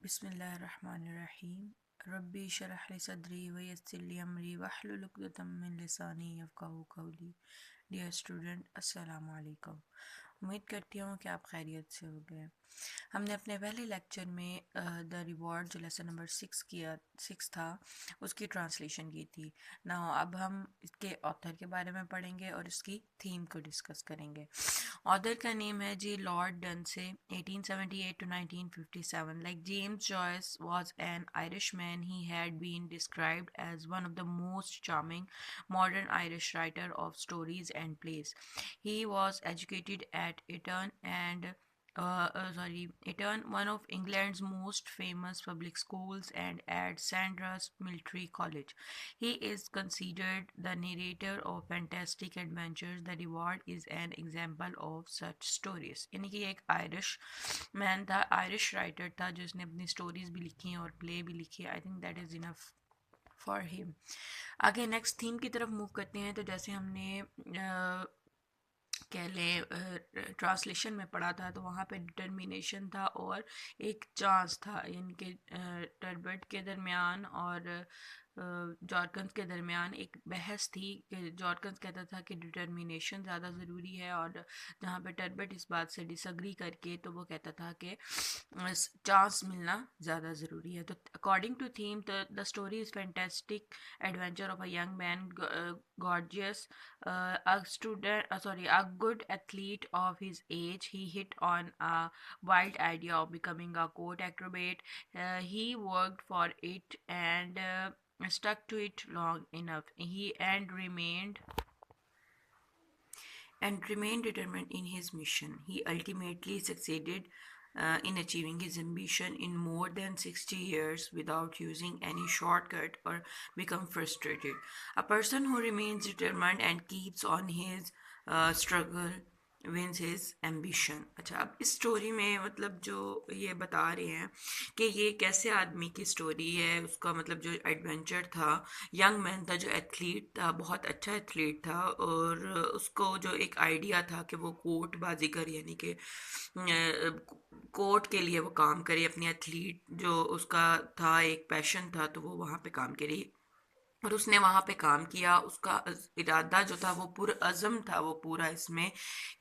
बिस्मिल्लाहिर्रहमानिर्रहीम रब्बी शरह ली सदरी व यस्सिर ली अमरी वहलुल उक़दतम मिन लिसानी यफ़क़हू क़ौली। डियर स्टूडेंट, अस्सलामु अलैकुम। उम्मीद करती हूँ कि आप खैरियत से हो गए। हमने अपने पहले लेक्चर में द रिवॉर्ड जो लेसन नंबर 6 था उसकी ट्रांसलेशन की थी ना। अब हम इसके ऑथर के बारे में पढ़ेंगे और इसकी थीम को डिस्कस करेंगे। ऑथर का नेम है जी Lord डनसे, 1878 to 1957. Like James Joyce was an Irishman, he had been described as one of the most charming modern Irish writer of stories and plays. He was educated at Eton, one of England's most famous public schools, and at Sandhurst Military College. He is considered the narrator of fantastic adventures. The Reward is an example of such stories. यानी कि एक Irish man था, Irish writer था जिसने अपनी stories भी लिखी हैं और प्ले भी लिखी है। I think that is enough for him. आगे नेक्स्ट थीम की तरफ मूव करते हैं। तो जैसे हमने कह लें ट्रांसलेशन में पढ़ा था, तो वहाँ पे डिटर्मिनेशन था और एक चांस था, यानी कि टर्बट के दरमियान और जॉर्कन्स के दरमियान एक बहस थी कि जॉर्कन्स कहता था कि डिटर्मिनेशन ज़्यादा ज़रूरी है, और जहाँ पे टर्बट इस बात से डिसएग्री करके तो वो कहता था कि चांस मिलना ज़्यादा ज़रूरी है। तो according to theme the story is fantastic adventure of a young man, gorgeous, a good athlete of his age. He hit on a wild idea of becoming a court acrobat. He worked for it and stuck to it long enough. He remained determined in his mission. He ultimately succeeded in achieving his ambition in more than 60 years without using any shortcut or become frustrated. A person who remains determined and keeps on his struggle wins his ambition. अच्छा, अब इस story में मतलब जो ये बता रहे हैं कि ये कैसे आदमी की स्टोरी है, उसका मतलब जो एडवेंचर था, यंग मैन था जो एथलीट था, बहुत अच्छा एथलीट था, और उसको जो एक आइडिया था कि वो कोर्ट बाजीगर यानी कि कोर्ट के लिए वो काम करे। अपनी एथलीट जो उसका था, एक पैशन था, तो वो वहाँ पे काम करे और उसने वहाँ पे काम किया। उसका इरादा जो था वो पुरअज़म था, वो पूरा इसमें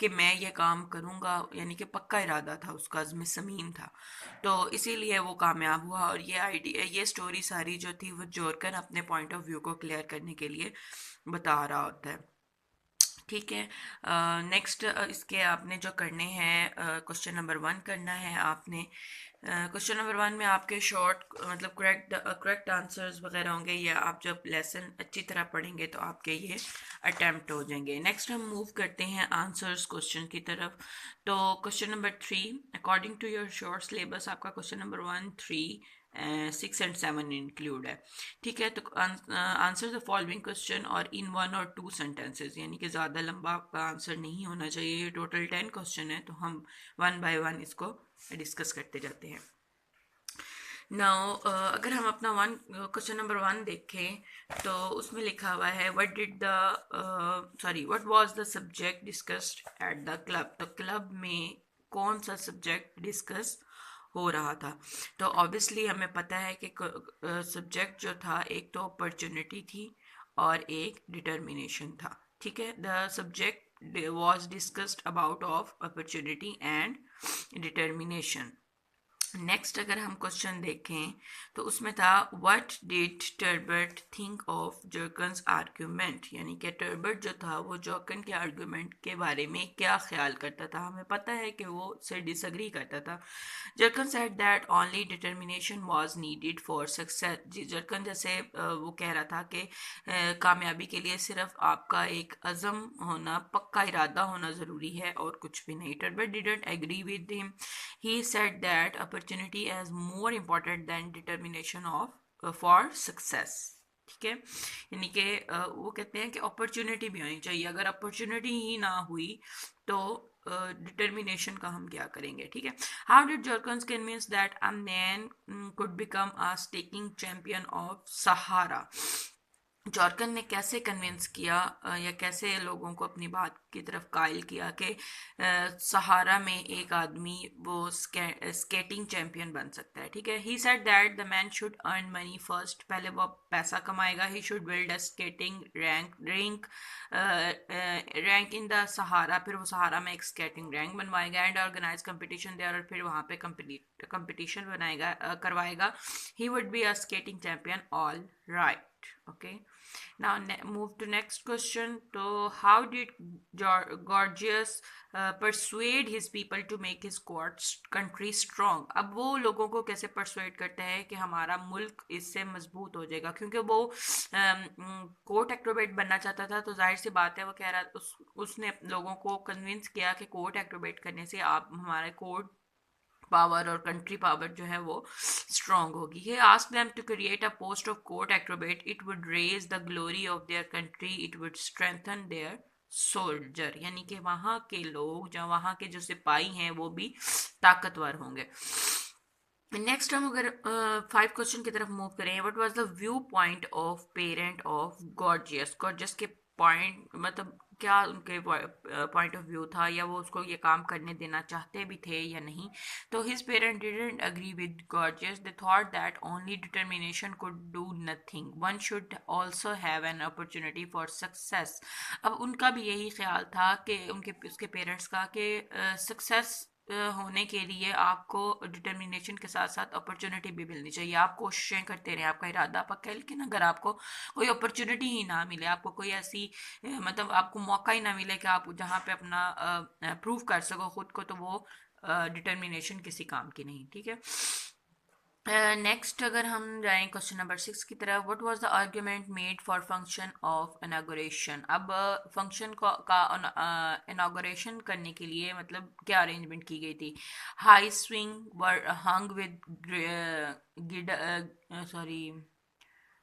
कि मैं ये काम करूँगा, यानी कि पक्का इरादा था उसका, अज़्म समीम था। तो इसीलिए वो कामयाब हुआ। और ये आइडिया, ये स्टोरी सारी जो थी वो जोरकन अपने पॉइंट ऑफ व्यू को क्लियर करने के लिए बता रहा होता है। ठीक है, नेक्स्ट इसके आपने जो करने हैं, क्वेश्चन नंबर 1 करना है आपने। क्वेश्चन नंबर 1 में आपके शॉर्ट मतलब करेक्ट आंसर्स वगैरह होंगे, या आप जब लेसन अच्छी तरह पढ़ेंगे तो आपके ये अटैम्प्ट हो जाएंगे। नेक्स्ट हम मूव करते हैं आंसर्स क्वेश्चन की तरफ। तो question number 3, according to your short syllabus आपका क्वेश्चन नंबर 1, 3, 6 एंड 7 इंक्लूड है। ठीक है, तो आंसर द फॉलोइंग क्वेश्चन और इन 1 और 2 सेंटेंसेस, यानी कि ज़्यादा लंबा आपका आंसर नहीं होना चाहिए। ये टोटल 10 क्वेश्चन है, तो हम 1 बाय 1 इसको डिस्कस करते जाते हैं। नाउ अगर हम अपना क्वेश्चन नंबर 1 देखें तो उसमें लिखा हुआ है what was the subject discussed at the club. तो क्लब में कौन सा सब्जेक्ट डिस्कस हो रहा था। तो ऑब्वियसली हमें पता है कि सब्जेक्ट जो था, एक तो अपॉर्चुनिटी थी और एक डिटर्मिनेशन था। ठीक है, the subject was discussed about of opportunity and determination. Next अगर हम क्वेश्चन देखें तो उसमें था what did Terbut think of Jorkens argument, यानी कि टर्बट जो था वो जर्कन के आर्ग्यूमेंट के बारे में क्या ख्याल करता था। हमें पता है कि वो उससे डिसएग्री करता था। Zircon said that only determination was needed for success. Zircon जैसे वो कह रहा था कि कामयाबी के लिए सिर्फ आपका एक अज़म होना, पक्का इरादा होना ज़रूरी है और कुछ भी नहीं। Terbut didn't agree with him. He said that opportunity is more important than determination of for success. ठीक है, यानी कि वो कहते हैं कि अपॉर्चुनिटी भी होनी चाहिए। अगर अपॉर्चुनिटी ही ना हुई तो डिटर्मिनेशन का हम क्या करेंगे। ठीक है, how did Jorkens convince that a man could become a skating champion of Sahara. Jorken ने कैसे कन्विंस किया या कैसे लोगों को अपनी बात की तरफ कायल किया कि सहारा में एक आदमी वो स्केटिंग चैंपियन बन सकता है, ठीक है। He said that the man should earn money first, पहले वो पैसा कमाएगा। He should build a skating rink in the Sahara, फिर वो सहारा में एक स्केटिंग रैंक बनवाएगा। एंड ऑर्गेनाइज कंपटीशन देयर, और फिर वहाँ पे कंपटीशन बनाएगा, करवाएगा। He would be a skating champion, all right, okay. Now move to next question. So how did Gorgias persuade his people to make his country strong? अब वो लोगों को कैसे persuade करते हैं कि हमारा मुल्क इससे मजबूत हो जाएगा, क्योंकि वो कोर्ट एक्रोबेट बनना चाहता था। तो जाहिर सी बात है वो कह रहा उसने लोगों को कन्विंस किया कि कोर्ट एक्रोबेट करने से आप हमारे कोर्ट पावर और कंट्री पावर जो है वो स्ट्रांग होगी। He asked them to create a post of court acrobat, it would raise the glory of their country, it would strengthen their soldier, यानी कि वहाँ के लोग, जो वहाँ के जो सिपाही हैं वो भी ताकतवर होंगे। नेक्स्ट हम अगर 5 क्वेश्चन की तरफ मूव करें, what was the view point of parent of gorgeous? Gorgeous के पॉइंट मतलब क्या उनके पॉइंट ऑफ व्यू था, या वो उसको ये काम करने देना चाहते भी थे या नहीं? तो his parent didn't agree with Georgius, they thought that only determination could do nothing, one should also have an opportunity for success. अब उनका भी यही ख्याल था कि उनके उसके पेरेंट्स का कि सक्सेस होने के लिए आपको डिटर्मिनेशन के साथ साथ अपॉर्चुनिटी भी मिलनी चाहिए। आप कोशिशें करते रहें, आपका इरादा पक्का है, लेकिन अगर आपको कोई अपॉर्चुनिटी ही ना मिले, आपको कोई ऐसी मतलब आपको मौका ही ना मिले कि आप जहाँ पे अपना प्रूव कर सको खुद को, तो वो डिटर्मिनेशन किसी काम की नहीं, ठीक है। नेक्स्ट अगर हम जाएं क्वेश्चन नंबर 6 की तरफ, what was the argument made for function of inauguration? अब फंक्शन का इनागोरेशन करने के लिए मतलब क्या अरेंजमेंट की गई थी? High swing were hung with sorry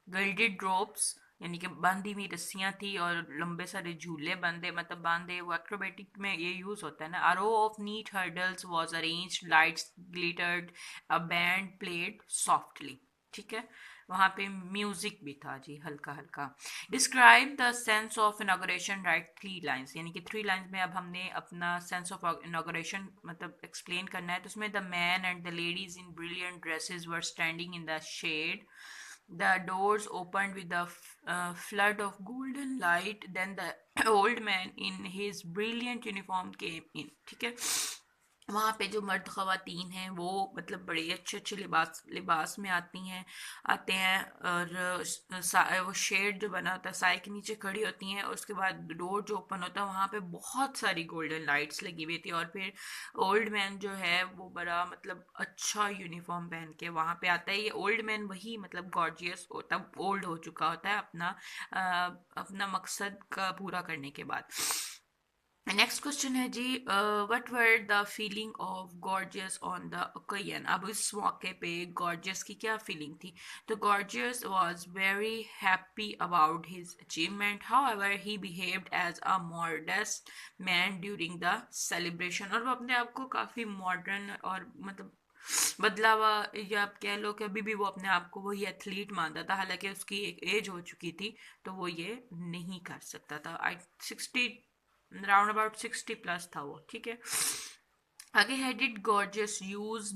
gilded ropes, यानी कि बांधी हुई रस्सियां थी और लंबे सारे झूले बंधे, मतलब बांधे, वो एक्रोबेटिक में ये यूज होता है ना। A row of neat hurdles was arranged, lights glittered, a band played softly, ठीक है। वहाँ पे म्यूजिक भी था जी, हल्का हल्का। Describe the sense of inauguration, write 3 lines, यानी कि 3 लाइन्स में अब हमने अपना सेंस ऑफ इनागोरेशन मतलब एक्सप्लेन करना है। तो उसमें the man and the ladies in brilliant dresses were standing in the shade, the doors opened with a flood of golden light. Then the old man in his brilliant uniform came in. ठीक है। वहाँ पे जो मर्द ख़वातीन हैं वो मतलब बड़े अच्छे अच्छे लिबास लिबास में आते हैं, और वो शेड जो बना होता है साए के नीचे खड़ी होती हैं, और उसके बाद डोर जो ओपन होता है वहाँ पे बहुत सारी गोल्डन लाइट्स लगी हुई थी। और फिर ओल्ड मैन जो है वो बड़ा मतलब अच्छा यूनिफॉर्म पहन के वहाँ पे आता है। ये ओल्ड मैन वही मतलब गॉर्जियस तब ओल्ड हो चुका होता है अपना मकसद का पूरा करने के बाद। नेक्स्ट क्वेश्चन है जी, what were the feeling of गॉर्जियस ऑन द ओकेजन? अब इस मौके पे गॉर्जियस की क्या फीलिंग थी? तो Georgius was very happy about his achievement, however he behaved as a modest man during the celebration. और वो अपने आप को काफ़ी मॉडर्न और मतलब बदला हुआ, या आप कह लो कि अभी भी वो अपने आप को वही एथलीट मानता था, हालांकि उसकी एक एज हो चुकी थी, तो वो ये नहीं कर सकता था। आई 60 राउंड अबाउट 60 प्लस था वो, ठीक है। आगे है, did Georgius use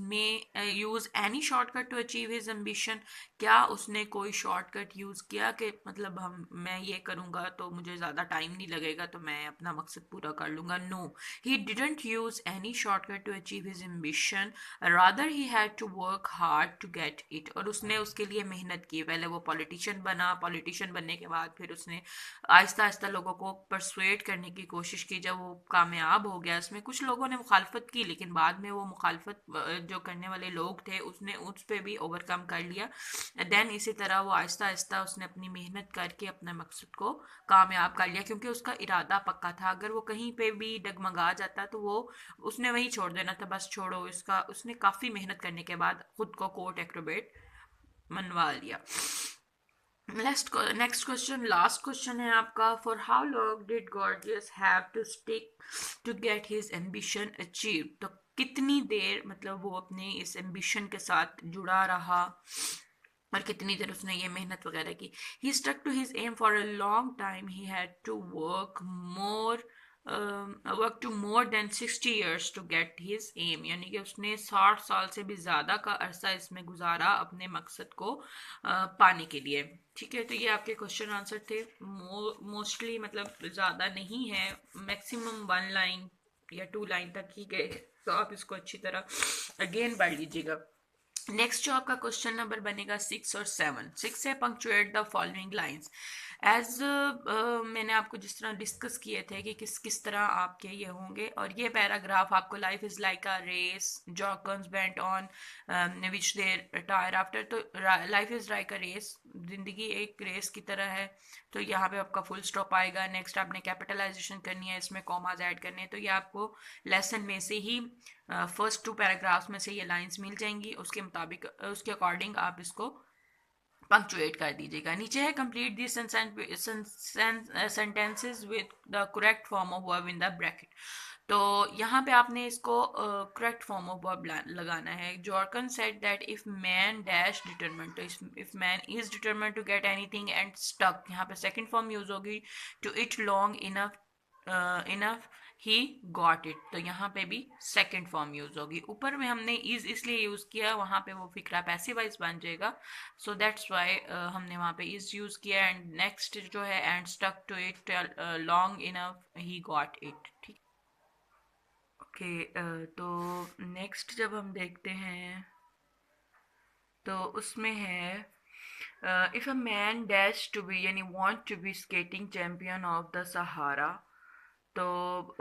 any shortcut to achieve his ambition? क्या उसने कोई शॉर्टकट यूज किया कि मतलब मैं ये करूंगा तो मुझे ज्यादा टाइम नहीं लगेगा तो मैं अपना मकसद पूरा कर लूंगा? No, he didn't use any shortcut to achieve his ambition, rather he had to work hard to get it. और उसने उसके लिए मेहनत की। पहले वो पॉलिटिशियन बना, पॉलिटिशियन बनने के बाद फिर उसने आहिस्ता आहिस्ता लोगों को परसुएट करने की कोशिश की। जब वो कामयाब हो गया, इसमें कुछ लोगों ने मुखालफत की, लेकिन बाद में वो मुखालफत जो करने वाले लोग थे उसने उस पर भी ओवरकम कर लिया। देन इसी तरह वो आहिस्ता आहिस्ता उसने अपनी मेहनत करके अपने मकसद को कामयाब कर लिया, क्योंकि उसका इरादा पक्का था। अगर वो कहीं पे भी डगमगा जाता तो वो उसने वही छोड़ देना था, बस छोड़ो इसका। उसने काफ़ी मेहनत करने के बाद खुद को कोर्ट एक्रोबेट मनवा लिया। नेक्स्ट क्वेश्चन, लास्ट क्वेश्चन है आपका। For how long did Georgius have to stick to get his ambition achieve? तो कितनी देर मतलब वो अपने इस एम्बिशन के साथ जुड़ा रहा और कितनी देर उसने ये मेहनत वगैरह की. He stuck to his aim for a long time. He had to work to more than 60 years to get his aim. यानी कि उसने 60 साल से भी ज़्यादा का अरसा इसमें गुजारा अपने मकसद को पाने के लिए. ठीक है, तो ये आपके क्वेश्चन आंसर थे. मोस्टली मतलब ज़्यादा नहीं है, मैक्सिमम 1 लाइन या 2 लाइन तक ही गए, तो आप इसको अच्छी तरह अगेन पढ़ लीजिएगा. नेक्स्ट जो आपका क्वेश्चन नंबर बनेगा 6 और 7. 6 है punctuate the following lines. As मैंने आपको जिस तरह डिस्कस किए थे कि किस किस तरह आपके ये होंगे, और ये पैराग्राफ आपको life is like a race jockeys bent on which they tire after. तो life is like a race, ज़िंदगी एक रेस की तरह है. तो यहाँ पे आपका फुल स्टॉप आएगा. नेक्स्ट आपने कैपिटलाइजेशन करनी है, इसमें कॉमाज ऐड करने हैं. तो ये आपको लेसन में से ही फर्स्ट 2 पैराग्राफ्स में से ये लाइंस मिल जाएंगी. उसके मुताबिक उसके अकॉर्डिंग आप इसको पंक्चुएट कर दीजिएगा. नीचे है complete the sentences with the correct form of verb in the bracket. तो यहाँ पे आपने इसको करेक्ट फॉर्म ऑफ वर्ब लगाना है. Jorken said that if man dash determined, तो if man is determined to get anything and stuck, यहाँ पे सेकंड फॉर्म यूज होगी. To it long enough he got it, तो यहाँ पे भी सेकंड फॉर्म यूज होगी. ऊपर में हमने इज इसलिए यूज किया, वहाँ पे वो फिक्रा पैसिव वाइज बन जाएगा. सो दैट्स वाई हमने वहाँ पे इज यूज किया. एंड नेक्स्ट जो है and stuck to it long enough he got it. ठीक. ओके, तो नेक्स्ट जब हम देखते हैं तो उसमें है if a man dash to be, यानी want to be skating champion of the Sahara, तो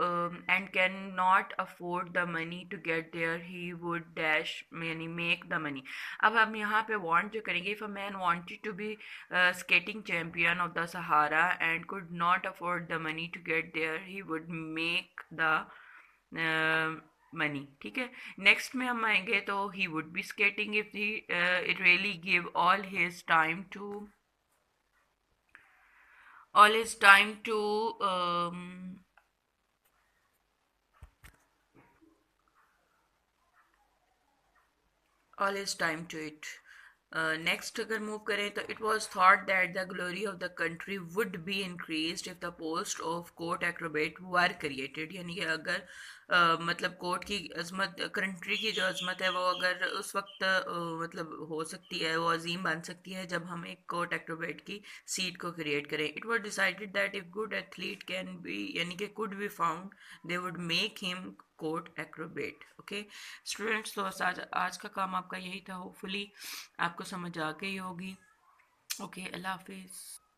and can not afford the money to get there he would dash, यानी मेक द मनी. अब हम यहाँ पे वांट जो करेंगे, if a man wanted to be skating champion of the Sahara and could not afford the money to get there he would make the money. ठीक है, next में हम आएंगे तो he would be skating if he it really give all his time to all his time to it. Next अगर move करें तो it was thought that the glory of the country would be increase if the post of court Acrobat were created. यानी कि अगर मतलब court की अजमत, country की जो अजमत है वो अगर उस वक्त मतलब हो सकती है, वो अजीम बन सकती है जब हम एक कोर्ट एक्रोबेट की सीट को क्रिएट करें. It was decided that if good athlete can be, यानी कि could be found, they would make him court Acrobat. Okay students, तो आज का काम आपका यही था. होपफुली आपको समझ आ गई होगी. ओके, अल्लाह हाफिज़.